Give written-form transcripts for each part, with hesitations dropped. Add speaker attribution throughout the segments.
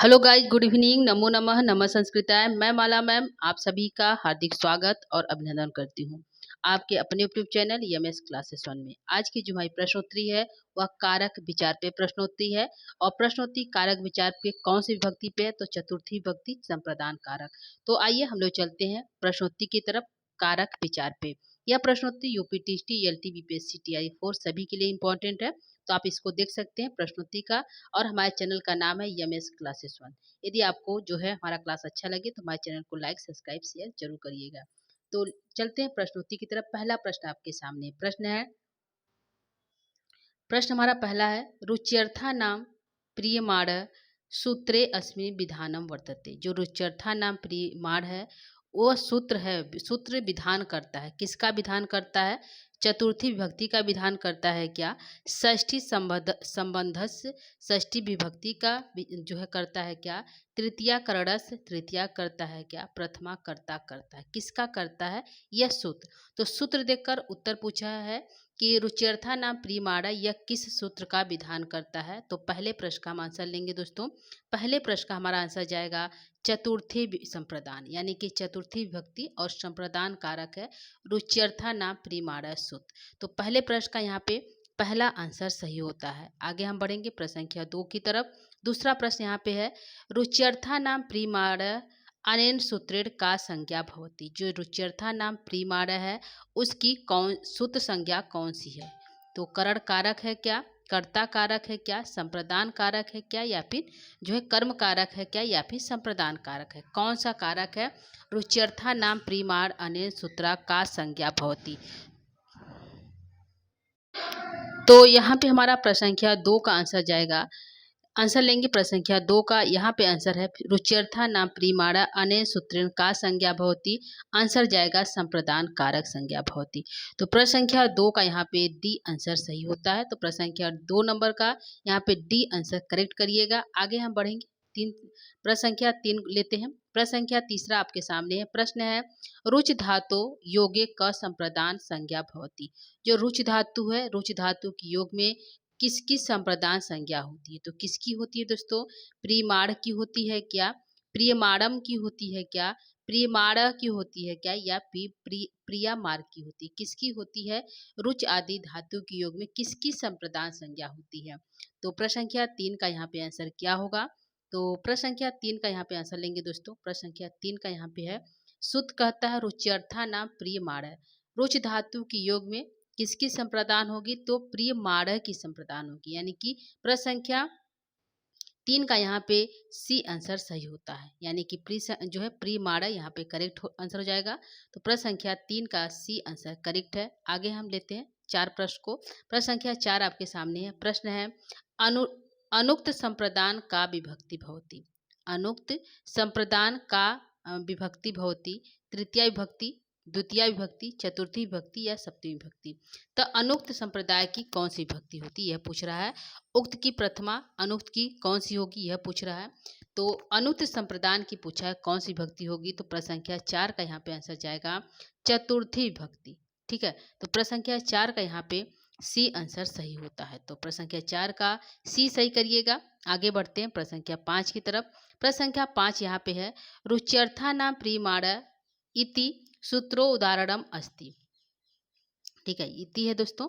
Speaker 1: Hello guys, good evening. नमो नमः, नमः संस्कृताय। मैं माला मैम आप सभी का हार्दिक स्वागत और अभिनंदन करती हूँ आपके अपने यूट्यूब चैनल यमएस क्लासेस 1 में। आज की जो हमारी प्रश्नोत्तरी है वह कारक विचार पे प्रश्नोत्तरी है। और प्रश्नोत्तरी कारक विचार पे कौन सी विभक्ति पे है? तो चतुर्थी विभक्ति संप्रदान कारक। तो आइए हम लोग चलते हैं प्रश्नोत्तरी की तरफ। कारक विचार पे यह प्रश्नोत्तरी यूपीटीसी, एलटी, बीपीएससी, टीआई 4 सभी के लिए इंपॉर्टेंट है। तो आप इसको देख सकते हैं प्रश्नोत्तरी का। और हमारे चैनल का नाम है यमएस क्लासेस 1। यदि आपको जो है हमारा क्लास अच्छा लगे तो हमारे चैनल को लाइक, सब्सक्राइब, शेयर जरूर करिएगा। तो चलते हैं प्रश्नोत्तरी की तरफ। पहला प्रश्न आपके सामने प्रश्न हमारा पहला है, रुच्यर्था नाम प्रियमाण सूत्रे अस्मिन् विधानम वर्तते। जो रुच्यर्था नाम प्रियमाण है वह सूत्र है, सूत्र विधान करता है। किसका विधान करता है? चतुर्थी विभक्ति का विधान करता है। क्या? षष्ठी संबंधस्य षष्ठी विभक्ति का जो है करता है। क्या? तृतीया करणस तृतीया करता है। क्या? प्रथमा कर्ता करता है। किसका करता है? यह सूत्र। तो सूत्र देखकर उत्तर पूछा है कि रुच्यर्था नाम प्रियमाणा यह किस सूत्र का विधान करता है? तो पहले प्रश्न का हम आंसर लेंगे दोस्तों। पहले प्रश्न का हमारा आंसर जाएगा चतुर्थी संप्रदान, यानी कि चतुर्थी विभक्ति और संप्रदान कारक है रुच्यर्था नाम प्रियमाणा सूत्र। तो पहले प्रश्न का यहाँ पे पहला आंसर सही होता है। आगे हम बढ़ेंगे प्रश्न संख्या 2 की तरफ। दूसरा प्रश्न यहाँ पे है, रुच्यर्था नाम प्रियमाणा अनेन सूत्रेण का संज्ञा भवति। जो रुच्यर्था नाम प्रियमाण है उसकी कौन सूत्र संज्ञा कौन सी है? तो करण कारक है क्या? कर्ता कारक है क्या? संप्रदान कारक है क्या? या फिर जो है कर्म कारक है क्या? या फिर संप्रदान कारक है? कौन सा कारक है? रुच्यर्था नाम प्रियमाण अनेन सूत्रा का संज्ञा भवति। तो यहाँ पे हमारा प्रश्न संख्या 2 का आंसर जाएगा। आंसर लेंगे प्रश्न संख्या 2 का। यहाँ पे आंसर है रुच्यर्था नाम प्रियमाणा अनेन सूत्रेण का संज्ञा भवति। आंसर जाएगा संप्रदान कारक संज्ञा भवति। तो प्रश्न संख्या 2 का यहाँ पे डी आंसर सही होता है। तो प्रश्न संख्या 2 नंबर का यहाँ पे डी आंसर करेक्ट करिएगा। आगे हम बढ़ेंगे प्रश्न संख्या 3 लेते हैं। प्रश्न संख्या तीसरा आपके सामने है। प्रश्न है, रुच धातु योगे क संप्रदान संज्ञा भवति। जो रुच धातु है, रुच धातु की योग में किसकी संप्रदान संज्ञा होती है? तो किसकी होती है दोस्तों? प्रियमाण की होती है क्या? प्रियमाणम की होती है क्या? प्रियमाण की होती है क्या? या प्रियमार की होती है? किसकी होती है? रुच आदि धातु के योग में किसकी संप्रदान संज्ञा होती है? तो प्रश्न संख्या 3 का यहाँ पे आंसर क्या होगा? तो प्रश्न संख्या 3 का यहाँ पे आंसर लेंगे दोस्तों। प्रश्न संख्या 3 का यहाँ पे है, सूत्र कहता है रुच्यर्था नाम प्रियमाण। रुच धातु की योग में किसकी संप्रदान होगी? तो प्रियमाण की संप्रदान होगी। यानी कि प्रश्न संख्या 3 का यहाँ पे सी आंसर सही होता है। यानी कि जो है प्रियमाण यहाँ पे करेक्ट आंसर हो जाएगा। तो प्रश्न संख्या 3 का सी आंसर करेक्ट है। आगे हम लेते हैं 4 प्रश्न को। प्रश्न संख्या 4 आपके सामने है। प्रश्न है, अनुक्त संप्रदान का विभक्ति भवति। अनुक्त संप्रदान का विभक्ति भवति तृतीया विभक्ति, द्वितीय विभक्ति, चतुर्थी विभक्ति या सप्तमी विभक्ति। तो अनुक्त संप्रदाय की कौन सी विभक्ति होती है यह पूछ रहा है। उक्त की प्रथमा, अनुक्त की कौन सी होगी यह पूछ रहा है। तो अनुक्त संप्रदान की पूछा है कौन सी विभक्ति होगी? तो प्रश्न संख्या 4 का यहाँ पे आंसर जाएगा चतुर्थी विभक्ति। ठीक है, तो प्रश्न संख्या 4 का यहाँ पे सी आंसर सही होता है। तो प्रश्न संख्या 4 का सी सही करिएगा। आगे बढ़ते हैं प्रश्न संख्या 5 की तरफ। प्रश्न संख्या 5 यहाँ पे है, रुच्यर्था नाम प्रियमाण इति सूत्रो उदाहरणम अस्ति। ठीक है, इति है दोस्तों।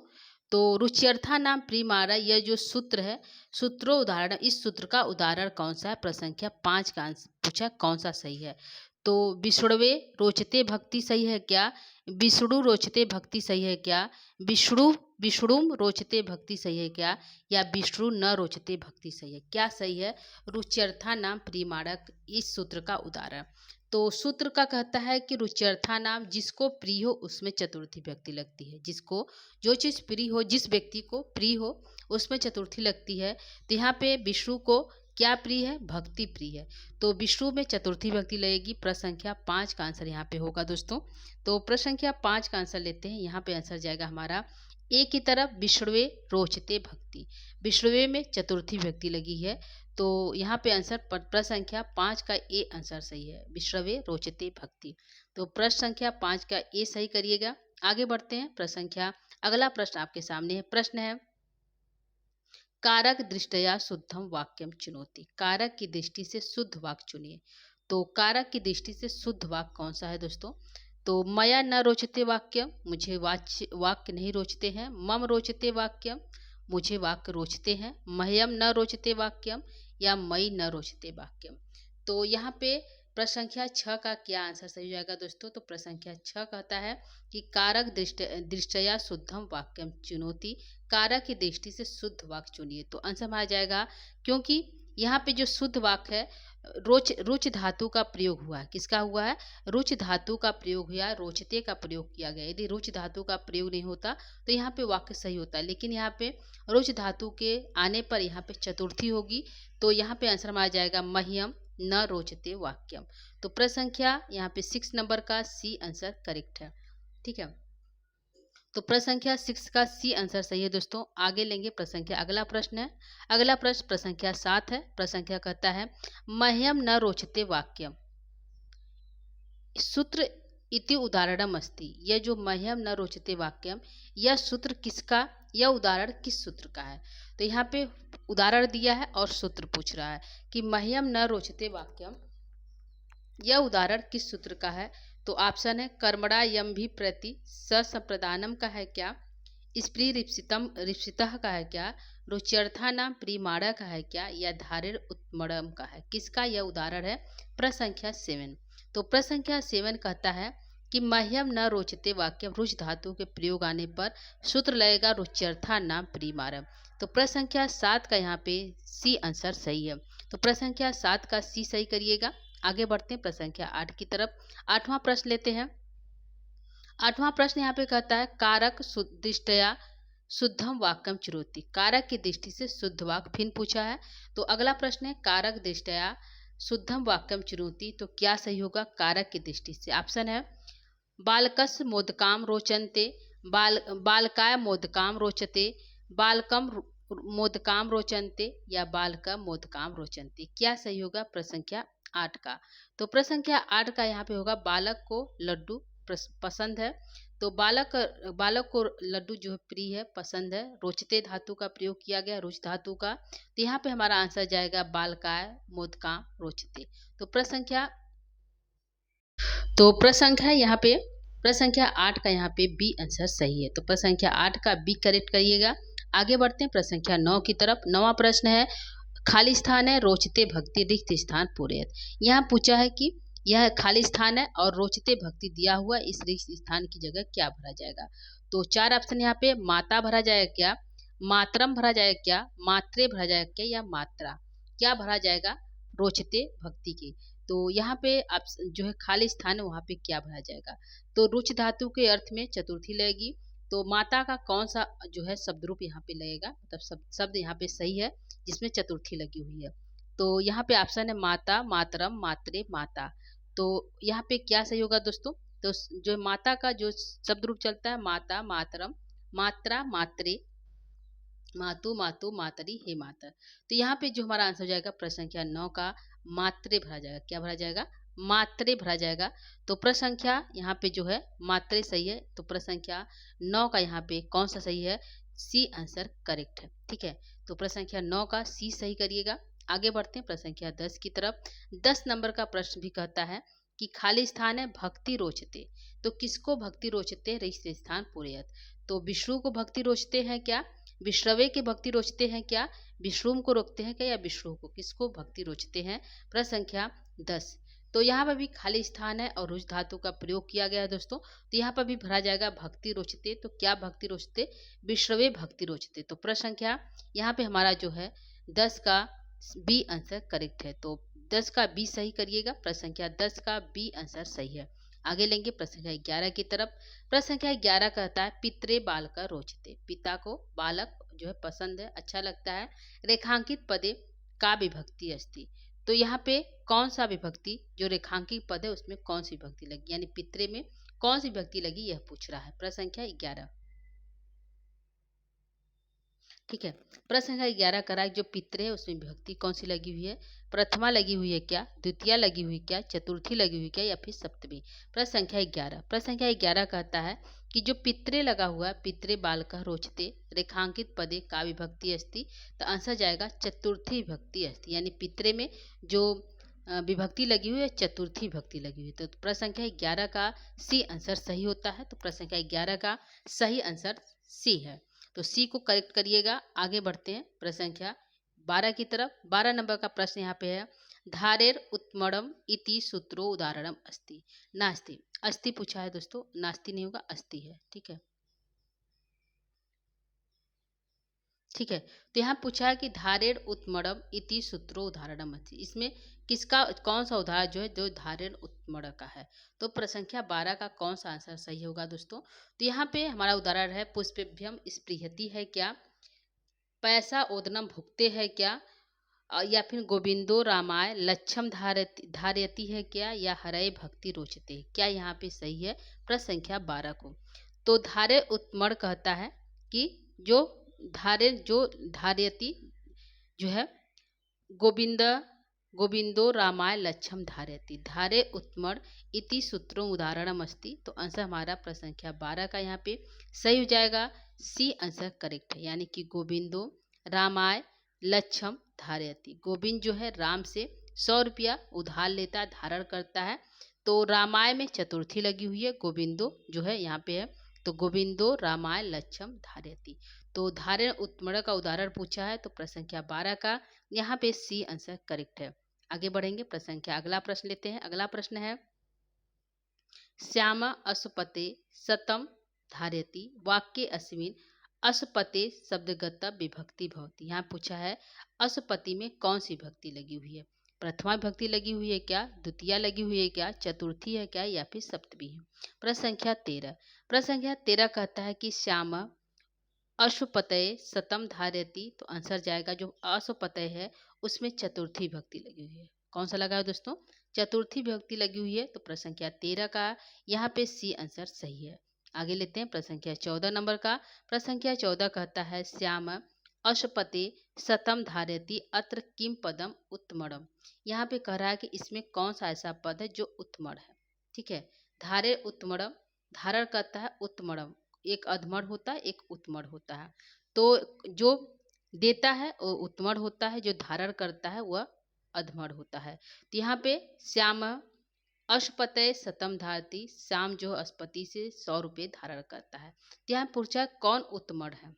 Speaker 1: तो रुच्यर्था नाम प्रियमाण यह जो सूत्र है, सूत्रो उदाहरण, इस सूत्र का उदाहरण कौन सा है? प्रश्न संख्या 5 का आंसर पूछा कौन सा सही है? तो विष्णुवे रोचते भक्ति सही है क्या? विष्णु रोचते भक्ति सही है क्या? विष्णुम रोचते भक्ति सही है क्या? या विष्णु न रोचते भक्ति सही है? क्या सही है? रुच्यर्था नाम प्रियमाणक इस सूत्र का उदाहरण। तो सूत्र का कहता है कि रुच्यर्था नाम जिसको प्रिय हो उसमें चतुर्थी विभक्ति लगती है। जिसको जो चीज़ प्रिय हो, जिस व्यक्ति को प्रिय हो उसमें चतुर्थी लगती है। तो यहाँ पे विष्णु को क्या प्रिय है? भक्ति प्रिय है। तो विष्णु में चतुर्थी विभक्ति लगेगी। प्रश्न संख्या 5 का आंसर यहाँ पे होगा दोस्तों। तो प्रश्न संख्या 5 का आंसर लेते हैं। यहाँ पे आंसर जाएगा हमारा ए की तरफ, विष्णुवे रोचते भक्ति। विष्णुवे में चतुर्थी विभक्ति लगी है। तो यहाँ पे आंसर प्रश्न संख्या 5 का ए आंसर सही है, विष्णुवे रोचते भक्ति। तो प्रश्न संख्या 5 का ए सही करिएगा। आगे बढ़ते हैं प्रश्न संख्या, अगला प्रश्न आपके सामने है। प्रश्न है, कारक दृष्टया शुद्धम वाक्यम चुनौती, कारक की दृष्टि से शुद्ध वाक्य चुनिए। तो कारक की दृष्टि से शुद्ध वाक्य कौन सा है दोस्तों? तो मया न रोचते वाक्यम, मुझे वाक्य नहीं रोचते हैं। मम रोचते वाक्यम, मुझे वाक्य रोचते हैं। मह्यम न रोचते वाक्यम या मई न रोचते वाक्यम। तो यहाँ पे प्रश्न संख्या 6 का क्या आंसर सही हो जाएगा दोस्तों? तो प्रश्न संख्या 6 कहता है कि कारक दृष्टया शुद्धम वाक्यम चुनौती, कारक की दृष्टि से शुद्ध वाक्य चुनिए। तो आंसर में आ जाएगा, क्योंकि यहाँ पे जो शुद्ध वाक्य है रुच धातु का प्रयोग हुआ है। किसका हुआ है? रुच धातु का प्रयोग हुआ, रोचते का प्रयोग किया गया। यदि रुच धातु का प्रयोग नहीं होता तो यहाँ पे वाक्य सही होता है, लेकिन यहाँ पे रुच धातु के आने पर यहाँ पे चतुर्थी होगी। तो यहाँ पे आंसर में आ जाएगा मह्यम न रोचते वाक्यम। तो प्रश्न संख्या यहाँ पे 6 नंबर का सी आंसर करेक्ट है। ठीक है, तो प्रश्न संख्या 6 का सी आंसर सही है दोस्तों। आगे लेंगे प्रश्न संख्या, अगला प्रश्न है, अगला प्रश्न संख्या 7 है। प्रश्न संख्या कहता है मह्यम न रोचते वाक्यम सूत्र इति उदाहरणम अस्ति। यह जो मह्यम न रोचते वाक्यम, यह सूत्र किसका, यह उदाहरण किस सूत्र का है? तो यहाँ पे उदाहरण दिया है और सूत्र पूछ रहा है कि मह्यम न रोचते वाक्यम, यह उदाहरण किस सूत्र का है? तो ऑप्शन है कर्मणा यम भी प्रति सप्रदानम का है क्या, स्प्री रिप्सितः का है क्या, रुच्यर्था नाम प्रीमाणा का है क्या, या धारिर उत्मड़म का है? किसका यह उदाहरण है? प्रश्न संख्या 7। तो प्रश्न संख्या 7 कहता है कि मह्यम न रोचते वाक्यम, रुच धातु के प्रयोग आने पर सूत्र लगेगा रुच्यर्था नाम प्रीमाणम। तो प्रश्न संख्या 7 का यहाँ पे सी आंसर सही है। तो प्रश्न संख्या 7 का सी सही करिएगा। आगे बढ़ते हैं प्रश्न संख्या 8 की तरफ। 8वां प्रश्न लेते हैं। 8वां प्रश्न यहाँ पे कहता है कारक दृष्टया शुद्धम वाक्यम चुनौती, कारक की दृष्टि से शुद्ध वाक्य फिर पूछा है। तो अगला प्रश्न है कारक दृष्टया शुद्धम वाक्यम चुनौती, तो क्या सही होगा कारक की दृष्टि से? ऑप्शन है बालकस मोदकाम रोचन्ते, बालकाय मोदकाम रोचते, बालकम मोदकाम रोचन्ते, या बालका मोदकाम रोचन्ते। क्या सही होगा प्रश्न संख्या 8 का? तो प्रश्न संख्या 8 का यहाँ पे होगा बालक को लड्डू पसंद है। तो बालक को लड्डू जो है प्रिय है, पसंद है। रोचते धातु का प्रयोग किया गया, रुच धातु का। तो यहाँ पे हमारा आंसर जाएगा बालकाय मोदकाम रोचते। तो प्रश्न संख्या यहाँ पे प्रश्न संख्या 8 का यहाँ पे बी आंसर सही है। तो प्रश्न संख्या 8 का बी करेक्ट करिएगा। आगे बढ़ते हैं प्रश्न संख्या 9 की तरफ। 9वां प्रश्न है खाली स्थान है रोचते भक्ति रिक्त स्थान पूरयत। यहाँ पूछा है कि यह खाली स्थान है और रोचते भक्ति दिया हुआ, इस रिक्त स्थान की जगह क्या भरा जाएगा? तो 4 ऑप्शन यहाँ पे माता भरा जाएगा क्या, मातरम भरा जाएगा क्या, मात्रे भरा जाएगा क्या, या मात्रा? क्या भरा जाएगा रोचते भक्ति की? तो यहाँ पे जो है खाली स्थान है वहाँ पे क्या भरा जाएगा? तो रुच धातु के अर्थ में चतुर्थी लगेगी। तो माता का कौन सा जो है शब्द रूप यहाँ पे लगेगा, मतलब शब्द यहाँ पे सही है जिसमें चतुर्थी लगी हुई है। तो यहाँ पे ऑप्शन है माता, मातरम, मात्रे, माता। तो यहाँ पे क्या सही होगा दोस्तों? तो जो माता का जो शब्द रूप चलता है माता, मातरम, मात्रा, मात्रे, मातु, मातु, मातरी, हे मातर। तो यहाँ पे जो हमारा आंसर हो जाएगा प्रश्न संख्या 9 का मात्रे भरा जाएगा। क्या भरा जाएगा? मात्रे भरा जाएगा। तो प्रश्न संख्या यहाँ पे जो है मात्रे सही है। तो प्रश्न संख्या 9 का यहाँ पे कौन सा सही है? सी आंसर करेक्ट है। ठीक है, तो प्रश्न संख्या 9 का सी सही करिएगा। आगे बढ़ते हैं प्रश्न संख्या 10 की तरफ। 10 नंबर का प्रश्न भी कहता है कि खाली स्थान है भक्ति रोचते। तो किसको भक्ति रोचते? रिक्त स्थान पूरयत। तो विष्णु को भक्ति रोचते हैं क्या, विश्रवे के भक्ति रोचते हैं क्या, विश्रुम को रोकते हैं क्या, या विष्णु को? किसको भक्ति रोचते हैं? प्रश्न संख्या 10। तो यहाँ पर भी खाली स्थान है और रुच धातु का प्रयोग किया गया है दोस्तों। तो यहाँ पर भी भरा जाएगा भक्ति रोचते। तो क्या भक्ति रोचते? विश्रवे भक्ति रोचते। तो प्रश्न संख्या यहाँ पे हमारा जो है 10 का बी आंसर करेक्ट है। तो 10 का बी सही करिएगा। प्रश्न संख्या 10 का बी आंसर सही है। आगे लेंगे प्रश्न संख्या 11 की तरफ। प्रश्न संख्या 11 कहता है पित्रे बालका रोचते, पिता को बालक जो है पसंद है, अच्छा लगता है। रेखांकित पदे का विभक्ति अस्ति। तो यहाँ पे कौन सा विभक्ति जो रेखांकित पद है उसमें कौन सी विभक्ति लगी, यानी पित्रे में कौन सी विभक्ति लगी, यह पूछ रहा है। प्रश्न संख्या 11। ठीक है। प्रश्न संख्या 11 करा जो पितृ है उसमें विभक्ति कौन सी लगी हुई है? प्रथमा लगी हुई है क्या, द्वितीया लगी हुई क्या, चतुर्थी लगी हुई क्या या फिर सप्तमी? प्रश्न संख्या 11, प्रश्न संख्या 11 कहता है कि जो पितृ लगा हुआ है, पितृ बालकः रोचते रेखांकित पदे का विभक्ति अस्ति, तो आंसर जाएगा चतुर्थी विभक्ति अस्ति, यानी पितृ में जो विभक्ति लगी हुई है चतुर्थी विभक्ति लगी हुई है। तो प्रश्न संख्या 11 का सी आंसर सही होता है। तो प्रश्न संख्या 11 का सही आंसर सी है। तो सी को करेक्ट करिएगा। आगे बढ़ते हैं प्रश्न संख्या 12 की तरफ। 12 नंबर का प्रश्न यहाँ पे है, धारेर उत्तमड़म इति सूत्रो उदाहरणम अस्ति। नास्ति, अस्ति पूछा है दोस्तों, नास्ति नहीं होगा, अस्ति है। ठीक है, ठीक है। तो यहाँ पूछा है कि धारेर उत्तमड़म इति सूत्रो उदाहरणम अस्ति, इसमें किसका कौन सा उदाहरण जो है जो धारेर उत्तमड़ का है? तो प्रश्न संख्या 12 का कौन सा आंसर सही होगा दोस्तों? तो यहाँ पे हमारा उदाहरण है, पुष्पेभ्यम स्पृहति है क्या, पैसा ओदनम भुगते है क्या, या फिर गोविंदो रामाय लक्षम धारयति है क्या, या हरय भक्ति रोचते? क्या यहाँ पे सही है प्रश्न संख्या 12 को? तो धारे उत्मड़ कहता है कि जो धार्यति जो है गोविंद गोविंदो रामाय लक्षम धारयति, धारे उत्मड़ इति सूत्रों उदाहरणम अस्ति। तो आंसर हमारा प्रश्न संख्या 12 का यहाँ पे सही हो जाएगा, सी आंसर करेक्ट है, यानी कि गोविंदो रामाय लक्षम धारयति। गोविंद जो है राम से 100 रुपया उधार लेता है, धारण करता है। तो रामाय में चतुर्थी लगी हुई है, गोविंदो जो है यहाँ पे है, तो गोविंदो रामाय लक्षम धारयति। तो धारण उत्तमड़ का उदाहरण पूछा है, तो प्रश्न संख्या 12 का यहाँ पे सी आंसर करेक्ट है। आगे बढ़ेंगे प्रश्न संख्या अगला प्रश्न लेते हैं। अगला प्रश्न है, श्यामा अशुपते सतम धारयति वाक्य अस्मिन् अशुपते शब्दगत विभक्ति भवति। यहाँ पूछा है अशुपति में कौन सी विभक्ति लगी हुई है? प्रथमा विभक्ति लगी हुई है क्या, द्वितीया लगी हुई है क्या, चतुर्थी है क्या या फिर सप्तमी है? प्रश्न संख्या 13, प्रश्न संख्या 13 कहता है कि श्यामा अशुपतये सतम धारयति। तो आंसर जाएगा जो अशुपतय है उसमें चतुर्थी विभक्ति लगी हुई है। कौन सा लगा है दोस्तों? चतुर्थी विभक्ति लगी हुई है। तो प्रश्न संख्या 13 का यहाँ पे सी आंसर सही है। आगे लेते हैं प्रश्न संख्या 14 नंबर का। प्रश्न संख्या 14 कहता है, श्याम अशुपते सतम धारयति अत्र किम पदम उत्तमड़म। यहाँ पे कह रहा है कि इसमें कौन सा ऐसा पद है जो उत्तमड़ है। ठीक है, धारे उत्तमड़म, धारण करता है उत्तमड़म, एक अधमड़ होता है एक उत्तमड़ होता है। तो जो देता है वो उत्तमड़ होता है, जो धारण करता है वह अधमड़ होता है। तो यहाँ पे श्याम अशुपतये सतम धारती, श्याम जो अशुपति से 100 रुपये धारण करता है। तो यहाँ पूछा कौन उत्तमड़ है,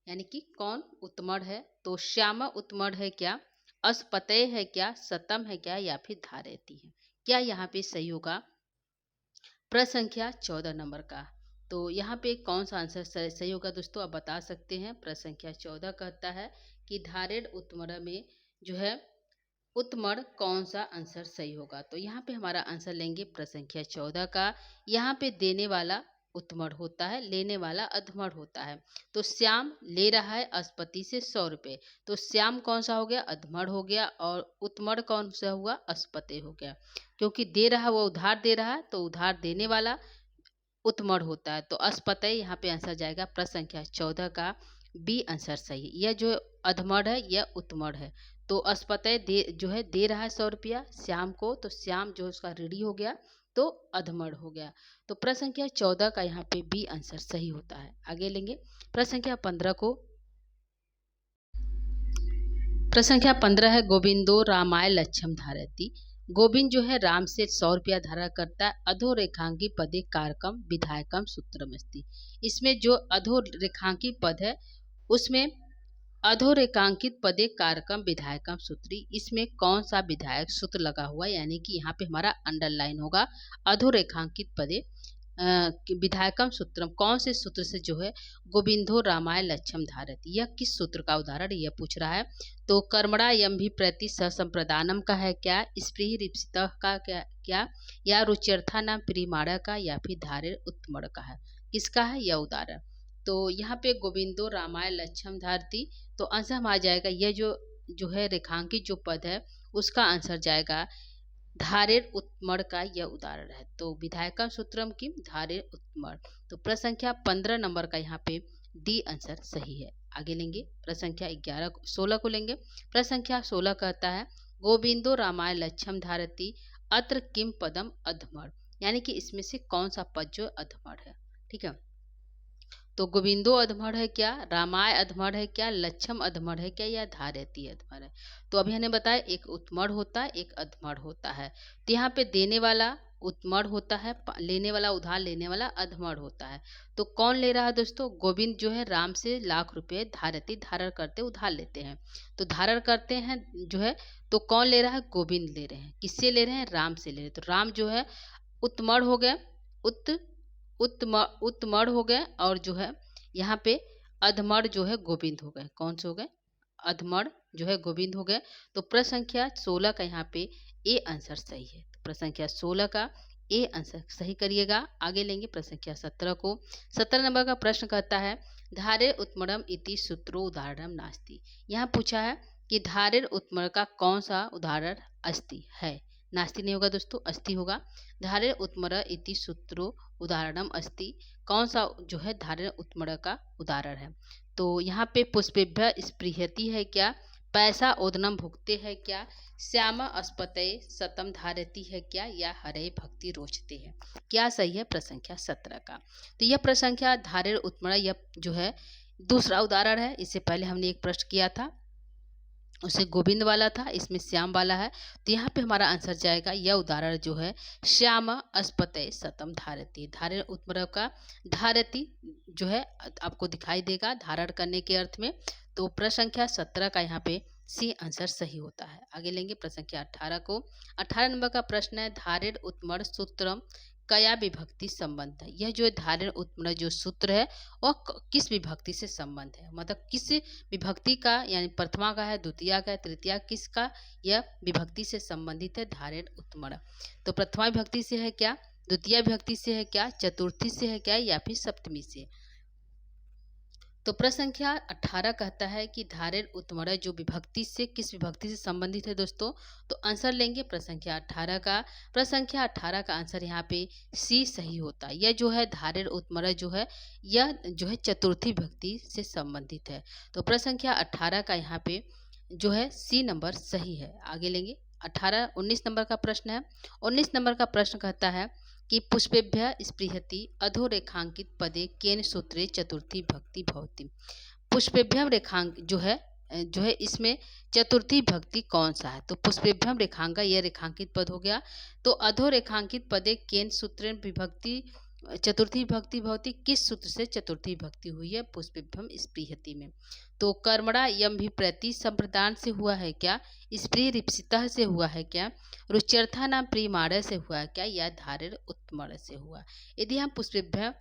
Speaker 1: यानी कि कौन उत्तमड़ है? तो श्याम उत्तमड़ है क्या, अशुपतये है क्या, सतम है क्या या फिर धारयति है? क्या यहाँ पे सही होगा प्रश्न संख्या 14 नंबर का? तो यहाँ पे कौन सा आंसर सही होगा दोस्तों, आप बता सकते हैं। प्रश्न संख्या 14 कहता है कि धारेड उत्तमड़ में जो है उत्तमड़ कौन सा आंसर सही होगा? तो यहाँ पे हमारा आंसर लेंगे प्रश्न संख्या 14 का। यहाँ पे देने वाला उत्तमड़ होता है, लेने वाला अधमड़ होता है। तो श्याम ले रहा है अशुपति से 100 रुपये, तो श्याम कौन सा हो गया, अधमड़ हो गया, और उत्तमड़ कौन सा हुआ, अशुपति हो गया। क्योंकि दे रहा वो उधार दे रहा है, तो उधार देने वाला उत्तमड़ होता है। तो अशुपति यहाँ पे आंसर जाएगा प्रश्न संख्या 14 का बी आंसर सही। यह जो अधमड़ है यह उत्तमड़ है। तो अशुपति जो है दे रहा है 100 रुपया श्याम को, तो श्याम जो उसका ऋणी हो गया तो अधमड़ हो गया। तो प्रश्न संख्या 14 का यहाँ पे बी आंसर सही होता है। आगे लेंगे प्रश्न संख्या 15 को। प्रश्न संख्या 15 है, गोविंदो रामाय लक्षम धारयति। गोविंद जो है राम से 100 रुपया धारण करता है। अधोरेखांकी पदे कारकम विधायकम सूत्रमस्ति। इसमें जो अधोरेखांकी पद है उसमें अधोरेखांकित पदे कारकम विधायकम सूत्री, इसमें कौन सा विधायक सूत्र लगा हुआ है? यानी कि यहाँ पे हमारा अंडरलाइन होगा अधोरेखांकित पदे विधायकम सूत्रम, कौन से सूत्र से जो है गोविंदो रामाय लक्षम धारयति, यह किस सूत्र का उदाहरण यह पूछ रहा है। तो कर्मणा यम भी प्रति संप्रदानम का है क्या, स्पृहि रिप्सित का क्या, या रुच्यर्था नाम प्रियमाणा का, या फिर धारे उत्तमड़ का है? किसका है यह उदाहरण? तो यहाँ पे गोविंदो रामाय लक्षम धारती, तो आंसर हम आ जाएगा यह जो है रेखांकित जो पद है उसका आंसर जाएगा धारेर उत्तमड़ का यह उदाहरण है। तो विधायकम सूत्रम की धारेर उत्तमड़। तो प्रश्न संख्या 15 नंबर का यहाँ पे डी आंसर सही है। आगे लेंगे प्रश्न संख्या 16 को लेंगे। प्रश्न संख्या 16 कहता है गोविंदो रामाय लक्ष्यम धारती अत्र किम पदम अधमर, यानी कि इसमें से कौन सा पद जो अधमर है। ठीक है, तो गोविंदो अधमर है क्या, रामाय अधमर है क्या, लक्ष्यम अधमर है क्या, या धारती अधमर है। तो अभी हमने बताया एक उत्मर होता है एक अधमर होता है। तो यहाँ पे देने वाला उत्मर होता है, लेने वाला उधार लेने वाला अधमर होता है। तो कौन ले रहा है दोस्तों, गोविंद जो है राम से लाख रुपए धारती धारण करते उधार लेते हैं। तो धारण करते हैं जो है, तो कौन ले रहा है, गोविंद ले रहे हैं। किससे ले रहे हैं, राम से ले रहे हैं। तो राम जो है उत्मर हो गए, उत्मर हो गए, और जो है यहाँ पे अधमर जो है गोविंद हो गए। कौन से हो गए, अधमर जो है गोविंद हो गए। तो प्रश्न संख्या 16 का यहाँ पे ए आंसर सही है। तो प्रश्न संख्या 16 का ए आंसर सही करिएगा। आगे लेंगे प्रश्न संख्या 17 को। 17 नंबर का प्रश्न कहता है धारे उत्मरम इति सूत्रो उदाहरणम नास्ति। यहाँ पूछा है कि धारेर उत्मर का कौन सा उदाहरण अस्ति है। नास्ति नहीं होगा दोस्तों, अस्ति होगा। धारेर उत्मर इति सूत्रो उदाहरणम अस्ति, कौन सा जो है धारेर उत्मर का उदाहरण है। तो यहाँ पे पुष्पेभ्य स्पृहति है क्या, पैसा ओदनम भुगते है क्या, श्यामा अस्पतय सतम धारती है क्या, या हरे भक्ति रोचते हैं। क्या सही है प्रश्न संख्या 17 का। तो यह प्रश्न संख्या धारेर उत्मर यह जो है दूसरा उदाहरण है। इससे पहले हमने एक प्रश्न किया था, उसे गोविंद वाला था, इसमें श्याम वाला है। तो यहाँ पे हमारा आंसर जाएगा यह उदाहरण जो है श्याम अस्पतय सतम धारती। धारण उत्मर का धारती जो है आपको दिखाई देगा धारण करने के अर्थ में। तो प्रश्न संख्या 17 का यहाँ पे सी आंसर सही होता है। आगे लेंगे प्रश्न संख्या 18 को। 18 नंबर का प्रश्न है धारेर उत्मर सूत्रम कया विभक्ति संबंध है। यह जो धारण उत्मर जो सूत्र है वह किस विभक्ति से संबंध है, मतलब किस विभक्ति का, यानी प्रथमा का है, द्वितीया का है, तृतीया, किसका यह विभक्ति से संबंधित है धारण उत्मर। तो प्रथमा विभक्ति से है क्या, द्वितीय विभक्ति से है क्या, चतुर्थी से है क्या, या फिर सप्तमी से। तो प्रश्न संख्या 18 कहता है कि धारेर उत्मर जो विभक्ति से किस विभक्ति से संबंधित है दोस्तों। तो आंसर लेंगे प्रश्न संख्या 18 का। प्रश्न संख्या 18 का आंसर यहाँ पे सी सही होता है। यह जो है धारेर उत्मर जो है यह जो है चतुर्थी विभक्ति से संबंधित है। तो प्रश्न संख्या 18 का यहाँ पे जो है सी नंबर सही है। आगे लेंगे 19 नंबर का प्रश्न है। 19 नंबर का प्रश्न कहता है कि पुष्पेभ्य स्पृहति अधोरेखांकित पदे केन सूत्रे चतुर्थी भक्ति भवति। पुष्पेभ्यम रेखांक जो है इसमें चतुर्थी भक्ति कौन सा है। तो पुष्पेभ्यम रेखांका यह रेखांकित पद हो गया। तो अधोरेखांकित पदे केन सूत्रे विभक्ति चतुर्थी भक्ति भवती, किस सूत्र से चतुर्थी भक्ति हुई है पुष्पेभ्यम स्पृहति में। तो कर्मणा यम भी प्रति संप्रदान से हुआ है क्या, स्प्री रिप्सितः से हुआ है क्या, रुच्यर्था नाम प्रियमाण से हुआ है क्या, या धारेर उत्मर से हुआ। यदि हम पुष्पेभ्य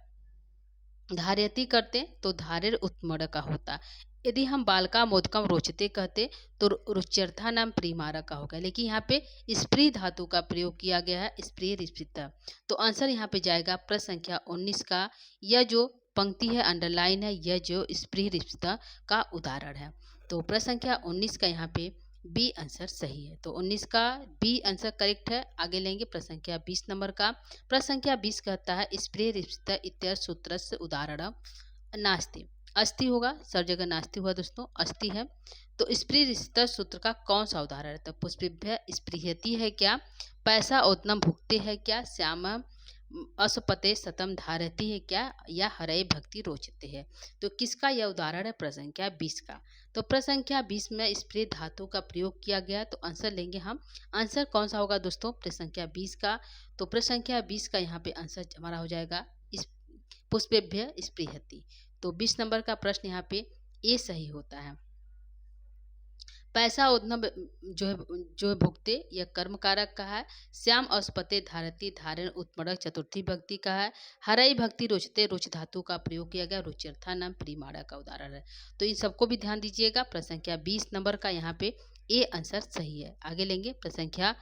Speaker 1: धार्यति करते तो धारेर उत्मर का होता। यदि हम बालका मोदकम रोचते कहते तो रुच्यर्था नाम प्रियमारा का होगा। लेकिन यहाँ पे स्प्री धातु का प्रयोग किया गया है, स्प्री रिप्सिता। तो आंसर यहाँ पे जाएगा प्रश्न संख्या 19 का। यह जो पंक्ति है अंडरलाइन है, यह जो स्प्री रिप्सिता का उदाहरण है। तो प्रश्न संख्या 19 का यहाँ पे बी आंसर सही है। तो 19 का बी आंसर करेक्ट है। आगे लेंगे प्रश्न संख्या 20 नंबर का। प्रश्न संख्या 20 कहता है स्प्रे रिप्सिता इत्यादि सूत्र से उदाहरण नास्ति। अस्ति होगा, सब जगह नास्ति हुआ दोस्तों, अस्ति है। तो स्प्री रिप्सिता सूत्र का कौन सा उदाहरण है। तो पुष्पेभ्य स्पृहति है क्या, पैसा औतनम भुगते है क्या, श्यामा असपते सतम धारती है क्या, या हरे भक्ति रोचते है। तो किसका यह उदाहरण है प्रश्न संख्या 20 का। तो प्रश्न संख्या 20 में स्प्रे धातु का प्रयोग किया गया। तो आंसर लेंगे हम, आंसर कौन सा होगा दोस्तों प्रश्न संख्या 20 का। तो प्रश्न संख्या 20 का यहाँ पे आंसर हमारा हो जाएगा पुष्पेभ्य स्पृहति। तो 20 नंबर का प्रश्न यहाँ पे ए सही होता है। पैसा उतना जो है भुगते यह कर्म कारक का है। श्याम अस्पते धारती धारण उत्मरक चतुर्थी भक्ति का है। हरई भक्ति रोचते रोच धातु का प्रयोग किया गया, रुच्यर्था नाम प्रियमाणा का उदाहरण है। तो इन सबको भी ध्यान दीजिएगा। प्रश्न संख्या 20 नंबर का यहाँ पे ए आंसर सही है। आगे लेंगे प्रश्न संख्या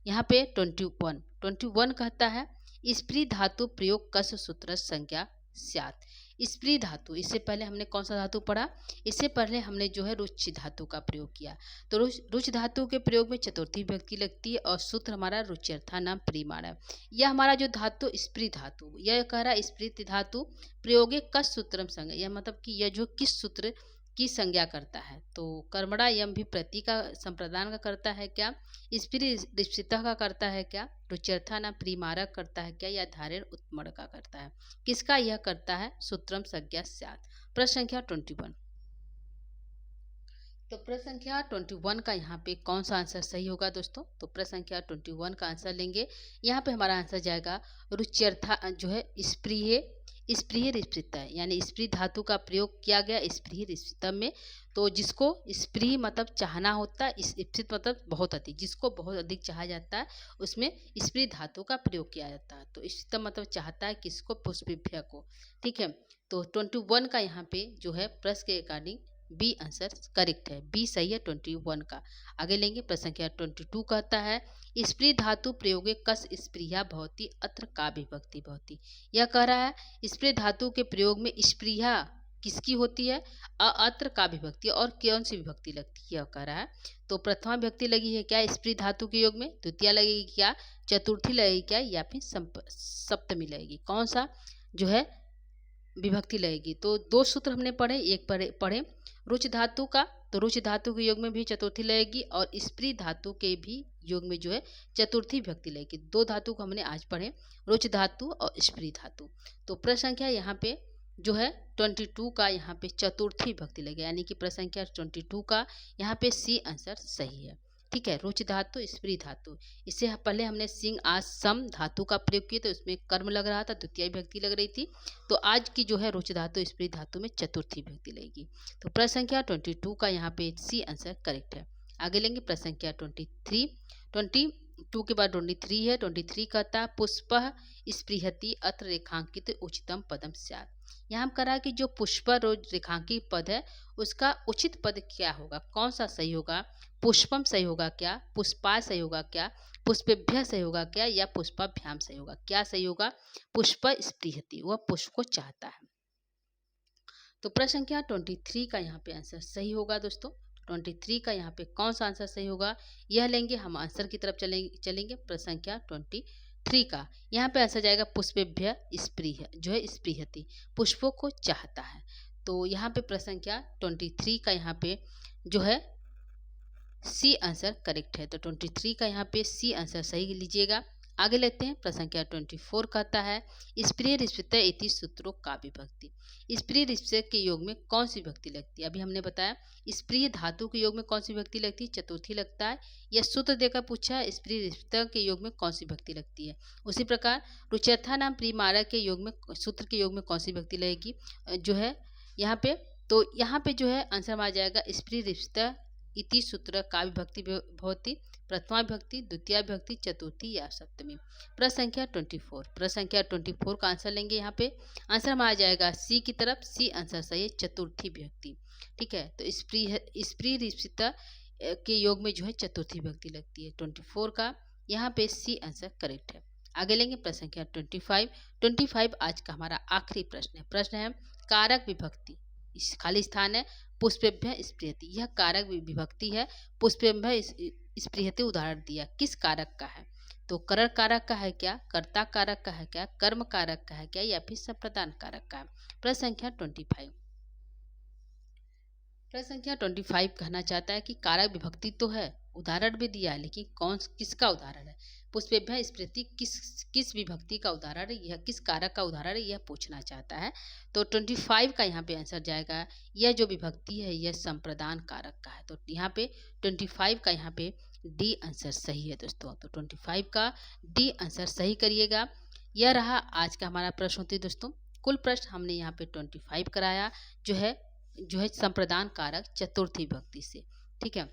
Speaker 1: यहाँ पे 21 कहता है स्प्री धातु प्रयोग कस सूत्र संज्ञा स्यात्। स्प्री धातु, इससे पहले हमने कौन सा धातु पढ़ा, इससे पहले हमने जो है रुच धातु का प्रयोग किया। तो रुच धातु के प्रयोग में चतुर्थी विभक्ति लगती है और सूत्र हमारा रुच्यर्था नाम प्रियमाण है। यह हमारा जो धातु स्प्री धातु, यह कह रहा है स्प्री धातु प्रयोगे कस सूत्रम संग, यह मतलब कि यह जो किस सूत्र की संज्ञा करता है। तो कर्मणा यम भी प्रति का संप्रदान का करता है क्या, स्त्री रिश्चितः का करता है क्या, रुच्यर्था नाम प्रीमारक करता है क्या, या धारेण उत्मड़ का करता है। किसका यह करता है, सूत्रम संज्ञा स्यात्। प्रश्न संख्या 21। तो प्रश्न संख्या 21 का यहाँ पे कौन सा आंसर सही होगा दोस्तों। तो प्रश्न संख्या 21 का आंसर लेंगे, यहाँ पे हमारा आंसर जाएगा रुच्यर्था जो है स्प्रिय स्प्रिय रिश्चितः, यानी स्प्री धातु का प्रयोग किया गया स्प्रिय रिश्चितः में। तो जिसको स्प्री मतलब चाहना होता है, स्प्रित मतलब बहुत अधिक, जिसको बहुत अधिक चाहा जाता है उसमें स्प्री धातु का प्रयोग किया जाता है। तो इष्टतम मतलब चाहता है किसको, पुष्पिभ्य को। ठीक है, तो 21 का यहाँ पे जो है प्रश्न के अकॉर्डिंग बी आंसर करेक्ट है, बी सही है 21 का। आगे लेंगे प्रश्न संख्या 22 कहता है स्प्री धातु प्रयोगे कस स्प्रिया भवति अत्र का विभक्ति भवति। यह कह रहा है स्प्री धातु के प्रयोग में स्प्रिया किसकी होती है, अत्र का विभक्ति, और कौन सी विभक्ति लगती है यह कह रहा है। तो प्रथमा विभक्ति लगी है क्या स्प्री धातु के योग में, द्वितीय लगेगी क्या, चतुर्थी लगेगी क्या, या फिर सप्तमी लगेगी, कौन सा जो है विभक्ति लगेगी। तो दो सूत्र हमने पढ़े, एक पढ़े रुच धातु का, तो रुच धातु के योग में भी चतुर्थी लगेगी, और स्प्री धातु के भी योग में जो है चतुर्थी विभक्ति लगेगी। दो धातु को हमने आज पढ़े, रुच धातु और स्प्री धातु। तो प्रश्न संख्या यहाँ पे जो है 22 का यहाँ पे चतुर्थी विभक्ति लगेगी, यानी कि प्रश्न संख्या 22 का यहाँ पे सी आंसर सही है। ठीक है, रुच धातु स्प्री धातु, इससे पहले हमने सिंह आज सम धातु का प्रयोग किया, तो उसमें कर्म लग रहा था, द्वितीय विभक्ति लग रही थी। तो आज की जो है रुच धातु स्प्री धातु में चतुर्थी विभक्ति लगेगी। तो प्रश्न संख्या 22 का यहाँ पे सी आंसर करेक्ट है। आगे लेंगे प्रश्न संख्या 23। 22 के बाद 23 है। 23 कहता पुष्प स्पृहति अत्र रेखांकित उचितम पदम स्यात्। यहाँ हम करा कि जो पुष्प रोज रेखांकित पद है उसका उचित पद क्या होगा, कौन सा सही होगा, पुष्पम सही होगा क्या, पुष्पाय सही होगा क्या, पुष्पेभ्य सही होगा क्या, या पुष्पाभ्याम सही होगा। क्या सही होगा, पुष्प स्पृहति, वह पुष्प को चाहता है। तो प्रश्न संख्या 23 का यहाँ पे आंसर सही होगा दोस्तों। 23 का यहाँ पे कौन सा आंसर सही होगा यह लेंगे, हम आंसर की तरफ चलेंगे। प्रश्न संख्या 23 का यहाँ पे आंसर जाएगा पुष्पेभ्य स्पृह, जो है स्पृहति, पुष्पों को चाहता है। तो यहाँ पे प्रश्न संख्या 23 का यहाँ पे जो है सी आंसर करेक्ट है। तो 23 का यहाँ पे सी आंसर सही लीजिएगा। आगे लेते हैं प्रश्न संख्या 24 कहता है स्प्रिय रिश्चितः इति सूत्रों का विभक्ति। स्प्रिय रिश्चितः के योग में कौन सी विभक्ति लगती है, अभी हमने बताया स्प्रिय धातु के योग में कौन सी विभक्ति लगती है, चतुर्थी लगता है। यह सूत्र देकर पूछा है स्प्रिय रिश्चितः के योग में कौन सी विभक्ति लगती है। उसी प्रकार रुच्यर्था नाम प्रीमारक के योग में सूत्र के योग में कौन सी विभक्ति लगेगी जो है यहाँ पे। तो यहाँ पे जो है आंसर आ जाएगा स्प्रिय रिश्चितः इति सूत्र का विभक्ति भवति, प्रथमा विभक्ति, द्वितीय विभक्ति, चतुर्थी या सप्तमी। प्रश्न संख्या 24। प्रश्न संख्या 24 का आंसर लेंगे, यहाँ पे आंसर में आ जाएगा सी की तरफ, सी आंसर सही है, चतुर्थी विभक्ति। ठीक है, तो स्प्री रिश्चितः के योग में जो है चतुर्थी विभक्ति लगती है। 24 का यहाँ पे सी आंसर करेक्ट है। आगे लेंगे प्रश्न संख्या 25 आज का हमारा आखिरी प्रश्न है। प्रश्न है कारक विभक्ति, इस खाली स्थान है पुष्पेभ्य स्पृहति, यह कारक विभक्ति है। पुष्पेभ्य स्पृहति उदाहरण दिया, किस कारक का है। तो करण कारक का है क्या, कर्ता कारक का है क्या, कर्म कारक का है क्या, या फिर संप्रदान कारक का है। प्रश्न संख्या 25। प्रश्न संख्या 25 कहना चाहता है कि कारक विभक्ति तो है, उदाहरण भी दिया है, लेकिन किसका उदाहरण है। पुष्पेभ्य स्मृति किस विभक्ति का उदाहरण है, यह किस कारक का उदाहरण है, यह पूछना चाहता है। तो 25 का यहाँ पे आंसर जाएगा, यह जो विभक्ति है यह संप्रदान कारक का है। तो यहाँ पे 25 का यहाँ पे डी आंसर सही है दोस्तों। तो 25 का डी आंसर सही करिएगा। यह रहा आज का हमारा प्रश्न होती दोस्तों। कुल प्रश्न हमने यहाँ पे 25 कराया जो है संप्रदान कारक चतुर्थी विभक्ति से। ठीक है,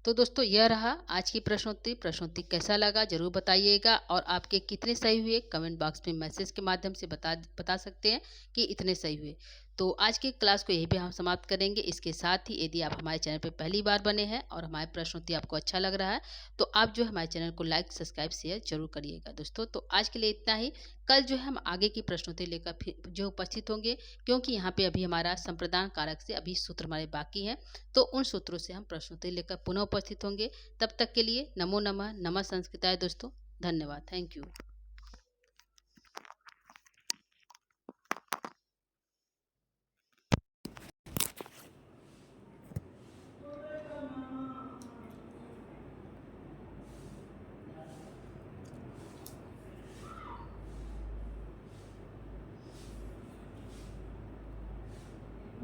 Speaker 1: तो दोस्तों यह रहा आज की प्रश्नोत्तरी कैसा लगा जरूर बताइएगा, और आपके कितने सही हुए कमेंट बॉक्स में मैसेज के माध्यम से बता सकते हैं कि इतने सही हुए। तो आज की क्लास को यहीं पे हम समाप्त करेंगे। इसके साथ ही यदि आप हमारे चैनल पे पहली बार बने हैं और हमारे प्रश्नोत्तरी आपको अच्छा लग रहा है तो आप जो है हमारे चैनल को लाइक, सब्सक्राइब, शेयर जरूर करिएगा दोस्तों। तो आज के लिए इतना ही। कल जो है हम आगे की प्रश्नोत्तरी लेकर फिर जो उपस्थित होंगे, क्योंकि यहाँ पे अभी हमारा संप्रदान कारक से अभी सूत्र हमारे बाकी हैं, तो उन सूत्रों से हम प्रश्नोत्तरी लेकर पुनः उपस्थित होंगे। तब तक के लिए नमो नमः, नमः संस्कृताय दोस्तों। धन्यवाद। Thank you.